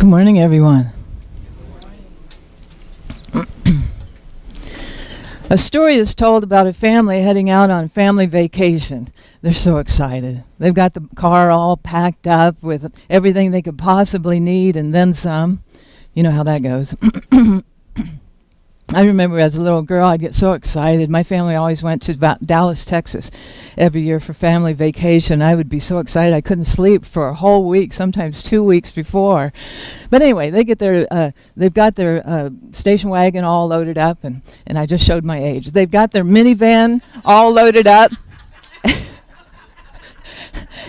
Good morning, everyone. A story is told about a family heading out on family vacation. They're so excited. They've got the car all packed up with everything they could possibly need and then some. You know how that goes. I remember as a little girl, I'd get so excited. My family always went to Dallas, Texas every year for family vacation. I would be so excited I couldn't sleep for a whole week, sometimes 2 weeks before. But anyway, they've got their station wagon all loaded up, and I just showed my age. They've got their minivan all loaded up.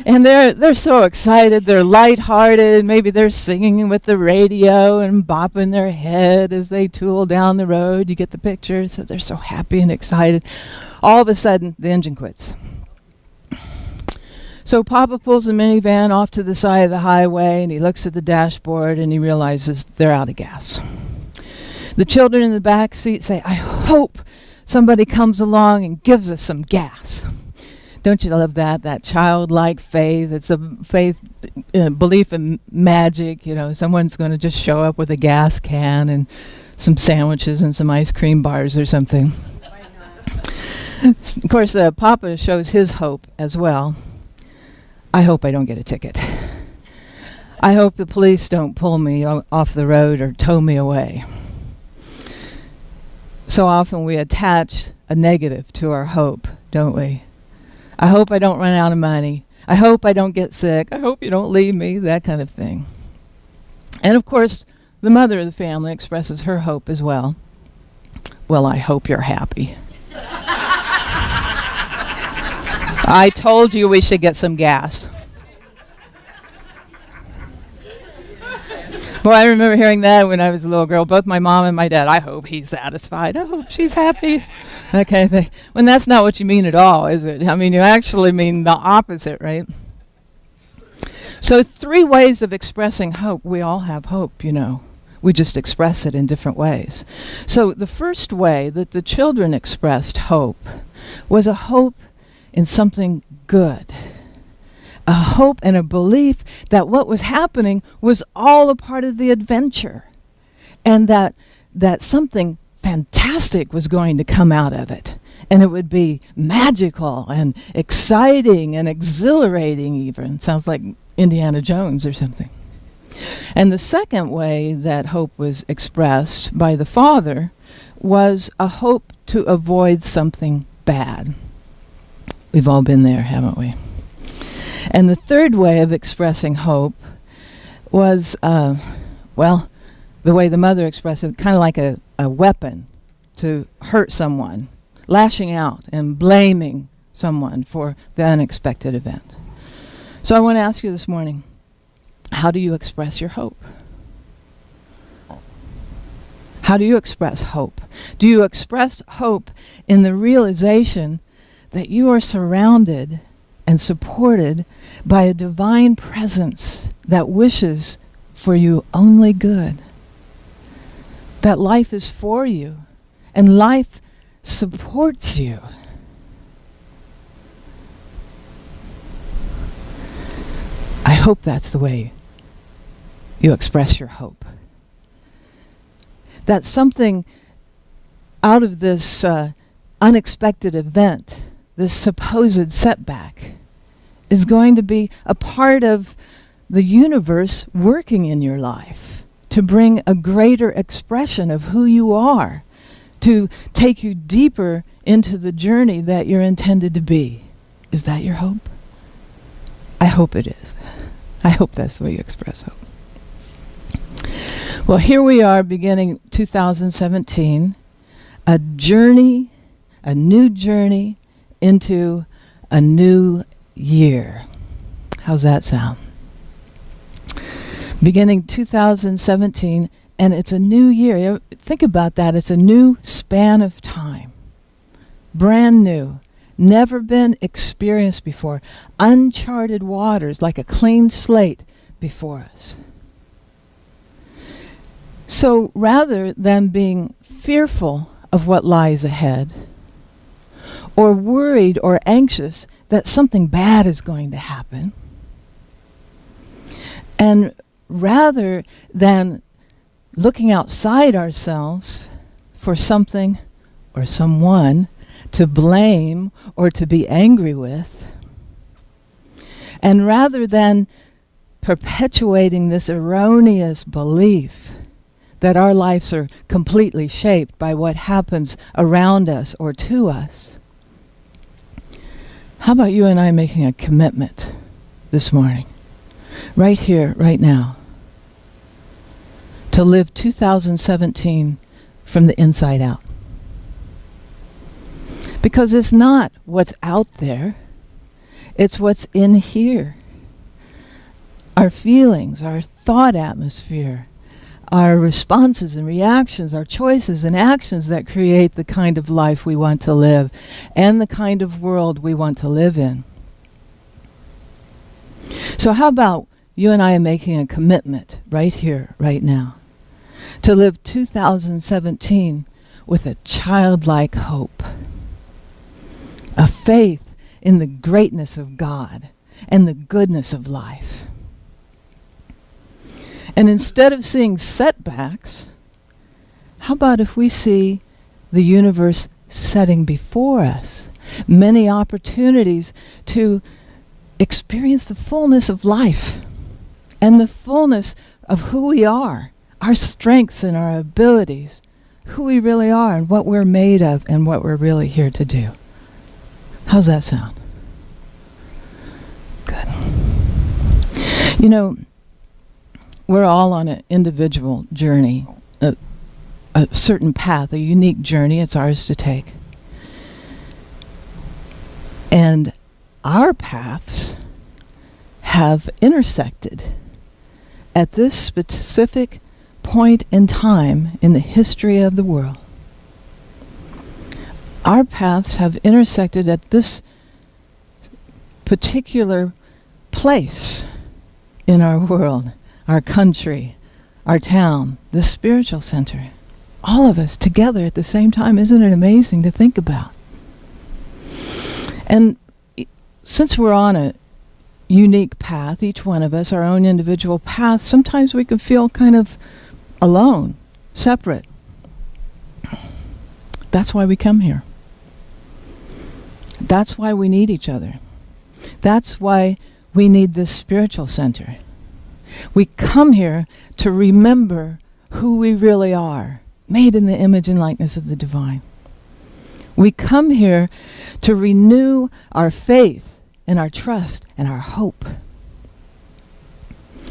And they're so excited. They're lighthearted. Maybe they're singing with the radio and bopping their head as they tool down the road. You get the picture. So they're so happy and excited. All of a sudden, the engine quits. So Papa pulls the minivan off to the side of the highway, and he looks at the dashboard, and he realizes they're out of gas. The children in the back seat say, "I hope somebody comes along and gives us some gas." Don't you love that childlike faith? It's a faith, belief in magic. You know, someone's going to just show up with a gas can and some sandwiches and some ice cream bars or something. Of course, Papa shows his hope as well. I hope I don't get a ticket. I hope the police don't pull me off the road or tow me away. So often we attach a negative to our hope, don't we? I hope I don't run out of money. I hope I don't get sick. I hope you don't leave me, that kind of thing. And of course, the mother of the family expresses her hope as well. Well, I hope you're happy. I told you we should get some gas. Boy, I remember hearing that when I was a little girl. Both my mom and my dad. I hope he's satisfied. I hope she's happy. That kind of thing. When that's not what you mean at all, is it? I mean, you actually mean the opposite, right? So 3 ways of expressing hope. We all have hope, you know. We just express it in different ways. So the first way that the children expressed hope was a hope in something good. A hope and a belief that what was happening was all a part of the adventure, and that something fantastic was going to come out of it, and it would be magical and exciting and exhilarating even. Sounds like Indiana Jones or something. And the second way that hope was expressed by the father was a hope to avoid something bad. We've all been there, haven't we? And the third way of expressing hope was, the way the mother expressed it, kind of like a weapon to hurt someone, lashing out and blaming someone for the unexpected event. So I want to ask you this morning, how do you express your hope? How do you express hope? Do you express hope in the realization that you are surrounded and supported by a divine presence that wishes for you only good? That life is for you, and life supports you. I hope that's the way you express your hope. That something out of this unexpected event, this supposed setback, is going to be a part of the universe working in your life to bring a greater expression of who you are, to take you deeper into the journey that you're intended to be. Is that your hope? I hope it is. I hope that's the way you express hope. Well, here we are beginning 2017, a journey, a new journey into a new year. How's that sound? Beginning 2017, and it's a new year. Think about that. It's a new span of time. Brand new. Never been experienced before. Uncharted waters, like a clean slate before us. So rather than being fearful of what lies ahead, or worried or anxious that something bad is going to happen, and rather than looking outside ourselves for something or someone to blame or to be angry with, and rather than perpetuating this erroneous belief that our lives are completely shaped by what happens around us or to us, how about you and I making a commitment this morning, right here, right now, to live 2017 from the inside out? Because it's not what's out there, it's what's in here. Our feelings, our thought atmosphere, our responses and reactions, our choices and actions that create the kind of life we want to live and the kind of world we want to live in. So how about you and I making a commitment right here, right now, to live 2017 with a childlike hope, a faith in the greatness of God and the goodness of life. And instead of seeing setbacks, how about if we see the universe setting before us many opportunities to experience the fullness of life and the fullness of who we are, our strengths and our abilities, who we really are and what we're made of and what we're really here to do. How's that sound? Good. You know, we're all on an individual journey, a certain path, a unique journey. It's ours to take. And our paths have intersected at this specific point in time in the history of the world. Our paths have intersected at this particular place in our world, our country, our town, the spiritual center. All of us together at the same time. Isn't it amazing to think about? And since we're on a unique path, each one of us, our own individual path, sometimes we can feel kind of alone, separate. That's why we come here. That's why we need each other. That's why we need this spiritual center. We come here to remember who we really are, made in the image and likeness of the divine. We come here to renew our faith and our trust and our hope.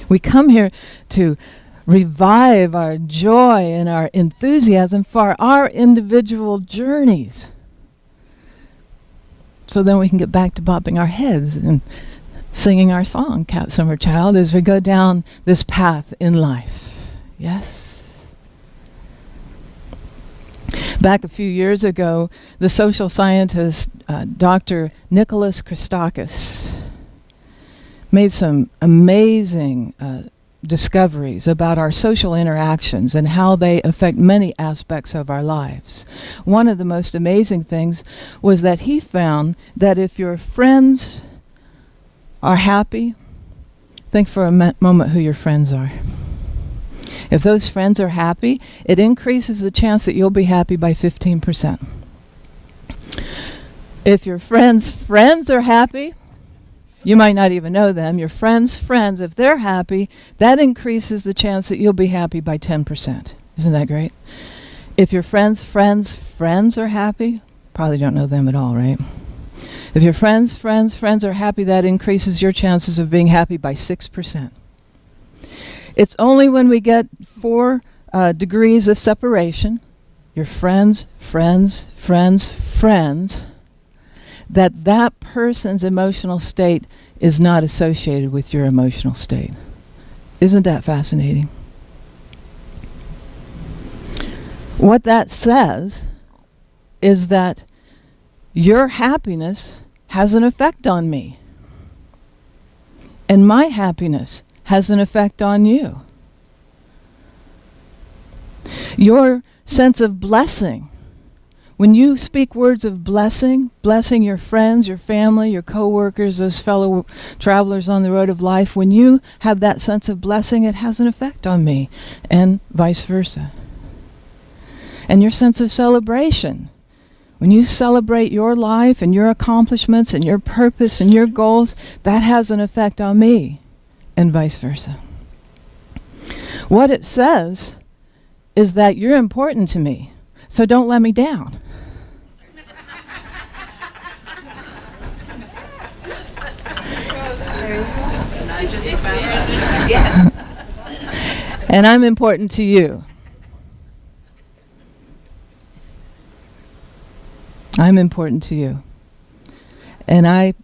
We come here to revive our joy and our enthusiasm for our individual journeys. So then we can get back to bopping our heads and singing our song, Cat Summer Child, as we go down this path in life. Yes? Back a few years ago, the social scientist Dr. Nicholas Christakis made some amazing discoveries about our social interactions and how they affect many aspects of our lives. One of the most amazing things was that he found that if your friends are happy, think for a moment who your friends are. If those friends are happy, it increases the chance that you'll be happy by 15%. If your friends are happy, you might not even know them. Your friends, if they're happy, that increases the chance that you'll be happy by 10%. Isn't that great? If your friends are happy, probably don't know them at all, right? If your friends are happy, that increases your chances of being happy by 6%. It's only when we get 4 degrees of separation, your friends, that person's emotional state is not associated with your emotional state. Isn't that fascinating? What that says is that your happiness has an effect on me. And my happiness has an effect on you. Your sense of blessing When you speak words of blessing, blessing your friends, your family, your co-workers, those fellow travelers on the road of life, when you have that sense of blessing, it has an effect on me, and vice versa. And your sense of celebration. When you celebrate your life and your accomplishments and your purpose and your goals, that has an effect on me, and vice versa. What it says is that you're important to me, so don't let me down. And I'm important to you. I'm important to you. And I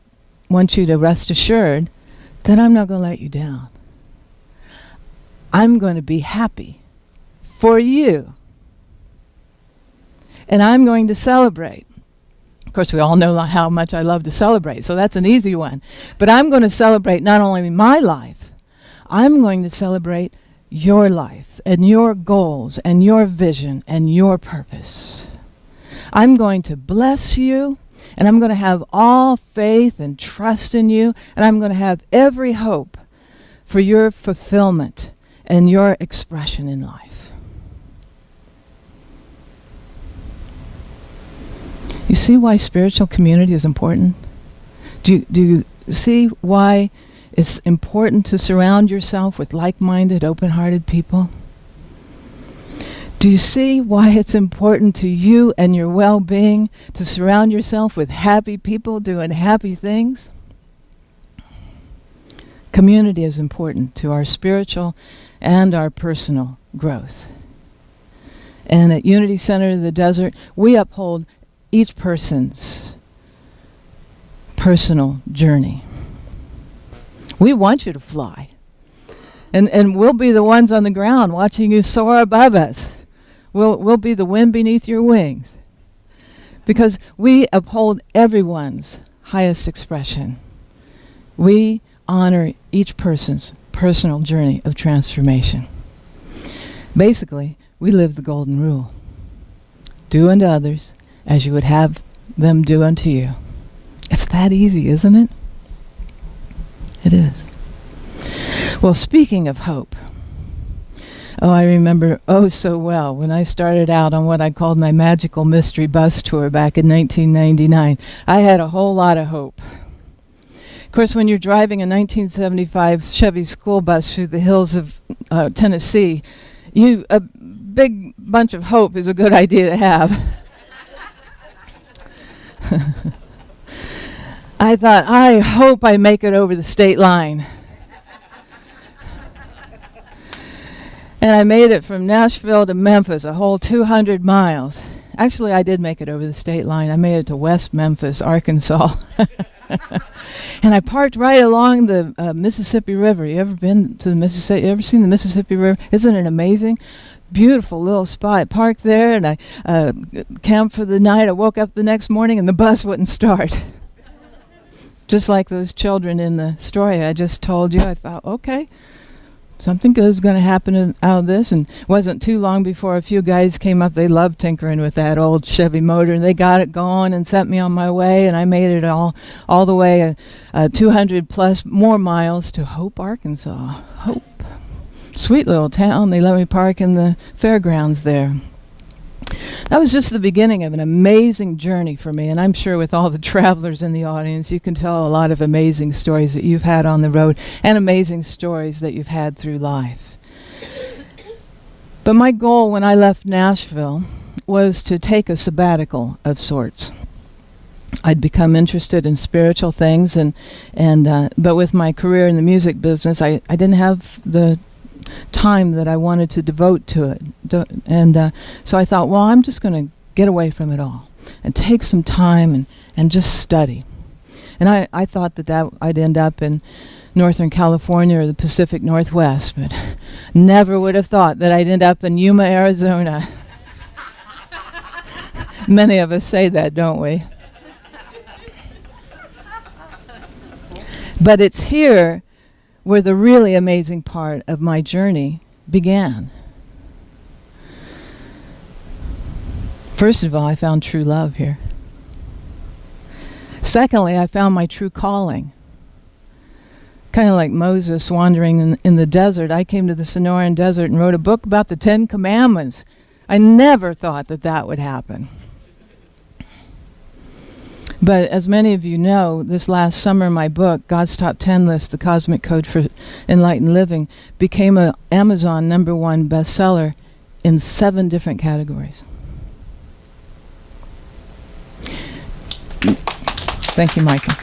want you to rest assured that I'm not going to let you down. I'm going to be happy for you. And I'm going to celebrate. Of course, we all know how much I love to celebrate, so that's an easy one. But I'm going to celebrate not only my life, I'm going to celebrate your life and your goals and your vision and your purpose. I'm going to bless you, and I'm going to have all faith and trust in you, and I'm going to have every hope for your fulfillment and your expression in life. You see why spiritual community is important? Do you see why it's important to surround yourself with like-minded, open-hearted people? Do you see why it's important to you and your well-being to surround yourself with happy people doing happy things? Community is important to our spiritual and our personal growth. And at Unity Center of the Desert, we uphold each person's personal journey. We want you to fly. And we'll be the ones on the ground watching you soar above us. We'll be the wind beneath your wings. Because we uphold everyone's highest expression. We honor each person's personal journey of transformation. Basically, we live the golden rule. Do unto others as you would have them do unto you. It's that easy, isn't it? It is. Well, speaking of hope, I remember so well when I started out on what I called my magical mystery bus tour back in 1999. I had a whole lot of hope. Of course, when you're driving a 1975 Chevy school bus through the hills of Tennessee, a big bunch of hope is a good idea to have. I thought, I hope I make it over the state line. And I made it from Nashville to Memphis, a whole 200 miles. Actually, I did make it over the state line. I made it to West Memphis, Arkansas. And I parked right along the Mississippi River. You ever been to the Mississippi? You ever seen the Mississippi River? Isn't it amazing? Beautiful little spot. Parked there, and I camped for the night. I woke up the next morning, and the bus wouldn't start. Just like those children in the story I just told you. I thought, okay, something good is going to happen out of this. And it wasn't too long before a few guys came up. They loved tinkering with that old Chevy motor, and they got it going and sent me on my way. And I made it all the way 200 plus more miles to Hope, Arkansas. Hope. Sweet little town. They let me park in the fairgrounds there. That was just the beginning of an amazing journey for me, and I'm sure with all the travelers in the audience, you can tell a lot of amazing stories that you've had on the road and amazing stories that you've had through life. But my goal when I left Nashville was to take a sabbatical of sorts. I'd become interested in spiritual things, but with my career in the music business, I didn't have the time that I wanted to devote to it. So I thought, well, I'm just going to get away from it all and take some time and just study. And I thought that I'd end up in Northern California or the Pacific Northwest, but never would have thought that I'd end up in Yuma, Arizona. Many of us say that, don't we? But it's here where the really amazing part of my journey began. First of all, I found true love here. Secondly, I found my true calling. Kind of like Moses wandering in the desert. I came to the Sonoran Desert and wrote a book about the 10 Commandments. I never thought that that would happen. But as many of you know, this last summer my book, God's Top 10 List, The Cosmic Code for Enlightened Living, became an Amazon #1 bestseller in 7 different categories. Thank you, Micah.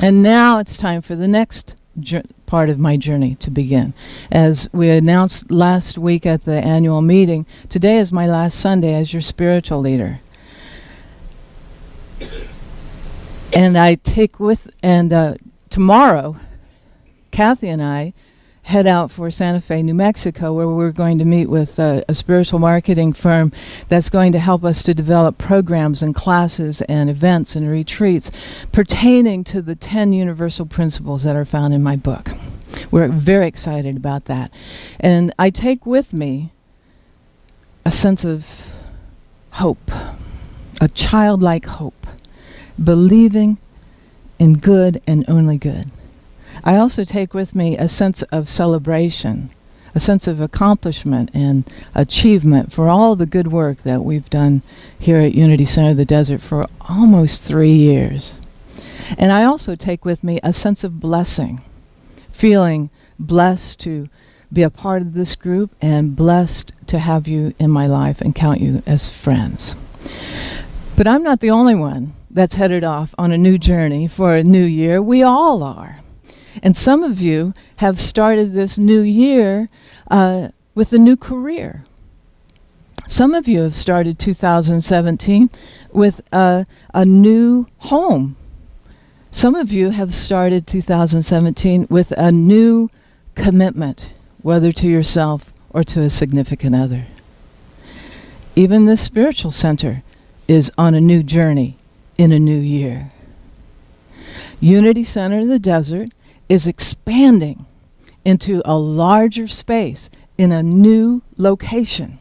And now it's time for the next part of my journey to begin. As we announced last week at the annual meeting, today is my last Sunday as your spiritual leader. And tomorrow, Kathy and I head out for Santa Fe, New Mexico, where we're going to meet with a spiritual marketing firm that's going to help us to develop programs and classes and events and retreats pertaining to the 10 universal principles that are found in my book. We're very excited about that. And I take with me a sense of hope, a childlike hope, believing in good and only good. I also take with me a sense of celebration, a sense of accomplishment and achievement for all the good work that we've done here at Unity Center of the Desert for almost 3 years. And I also take with me a sense of blessing, feeling blessed to be a part of this group and blessed to have you in my life and count you as friends. But I'm not the only one that's headed off on a new journey for a new year. We all are. And some of you have started this new year with a new career. Some of you have started 2017 with a new home. Some of you have started 2017 with a new commitment, whether to yourself or to a significant other. Even this spiritual center is on a new journey in a new year. Unity Center of the Desert is expanding into a larger space in a new location.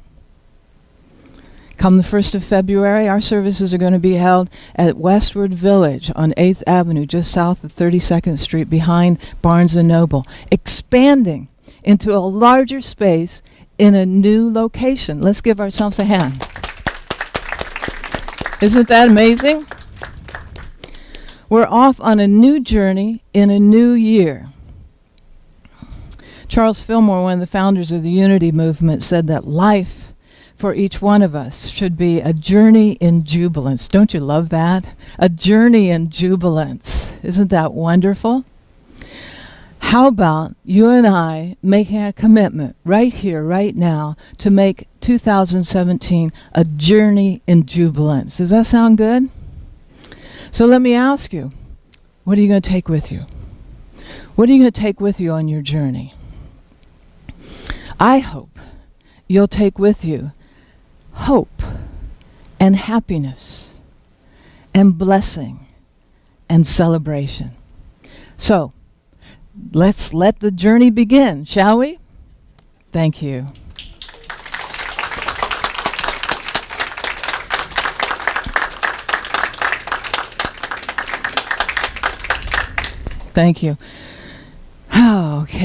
Come the 1st of February, our services are going to be held at Westward Village on 8th Avenue, just south of 32nd Street, behind Barnes & Noble, expanding into a larger space in a new location. Let's give ourselves a hand. Isn't that amazing? We're off on a new journey in a new year. Charles Fillmore, one of the founders of the Unity movement, said that life for each one of us should be a journey in jubilance. Don't you love that? A journey in jubilance. Isn't that wonderful? How about you and I making a commitment right here, right now, to make 2017 a journey in jubilance? Does that sound good? So let me ask you, what are you going to take with you? What are you going to take with you on your journey? I hope you'll take with you hope and happiness and blessing and celebration. So, let's let the journey begin, shall we? Thank you. Thank you. Oh, okay.